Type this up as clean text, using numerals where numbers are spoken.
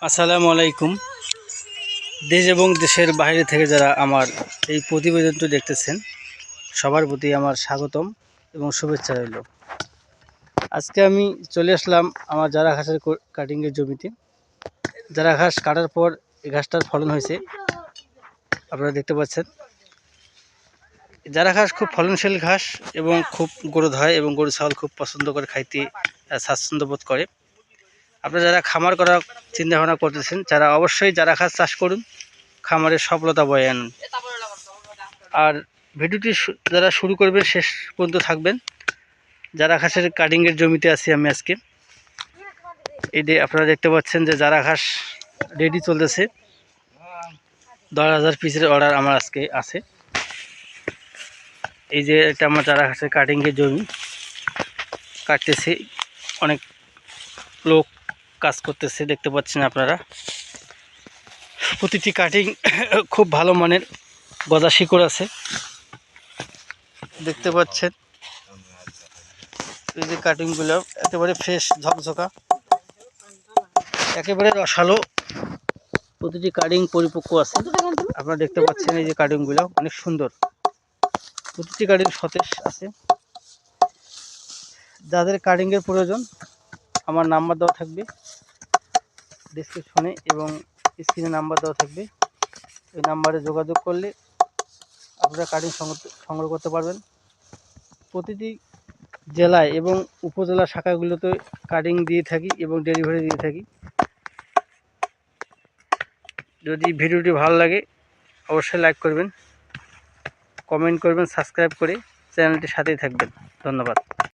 আসসালামু আলাইকুম। দেশ এবং দেশের বাইরে থেকে যারা আমার এই প্রতিবেদনটি দেখতেছেন সবার প্রতি আমার স্বাগতম এবং শুভেচ্ছা রইল। আজকে আমি চলে আসলাম আমার জারা ঘাসের কাটিংয়ের জমিতে। জারা ঘাস কাটার পর এই ঘাসটার ফলন হয়েছে, আপনারা দেখতে পাচ্ছেন। জারা ঘাস খুব ফলনশীল ঘাস এবং খুব গ্রোথ হয় এবং গরু ছাগল খুব পছন্দ করে খাইতে, স্বাচ্ছন্দ্য বোধ করে। আপনারা যারা খামার করার চিন্তা ভাবনা করতেছেন তারা অবশ্যই জারা ঘাস চাষ করুন, খামারের সফলতা বয়ে আনুন। আর ভিডিওটি যারা শুরু করবেন শেষ পর্যন্ত থাকবেন। জারা ঘাসের কাটিংয়ের জমিতে আছি আমি আজকে। এই যে আপনারা দেখতে পাচ্ছেন যে জারা ঘাস রেডি চলতেছে। 10,000 পিসের অর্ডার আমার আজকে আছে। এই যে এটা আমার জারা ঘাসের কাটিংয়ের জমি, কাটতেছি, অনেক লোক কাজ করতেছে দেখতে পাচ্ছেন আপনারা। প্রতিটি কাটিং খুব ভালো মানের গজা শিকড় আছে দেখতে পাচ্ছেন। এই যে কাটিংগুলো একেবারে ফ্রেশ ঝকঝকা, একেবারে রসালো, প্রতিটি কাটিং পরিপক্ক আছে। আপনারা দেখতে পাচ্ছেন এই যে কাটিংগুলো অনেক সুন্দর, প্রতিটি কাটিং সতেজ আছে। যাদের কাটিংয়ের প্রয়োজন আমার নাম্বার দেওয়া থাকবে ডেসক্রিপশনে এবং স্ক্রিনে নাম্বার দেওয়া থাকবে। এই নাম্বারে যোগাযোগ করলে আপনারা কাটিং সংগ্রহ করতে পারবেন। প্রতিটি জেলায় এবং উপজেলা শাখাগুলোতে কাটিং দিয়ে থাকি এবং ডেলিভারি দিয়ে থাকি। যদি ভিডিওটি ভালো লাগে অবশ্যই লাইক করবেন, কমেন্ট করবেন, সাবস্ক্রাইব করে চ্যানেলটির সাথেই থাকবেন। ধন্যবাদ।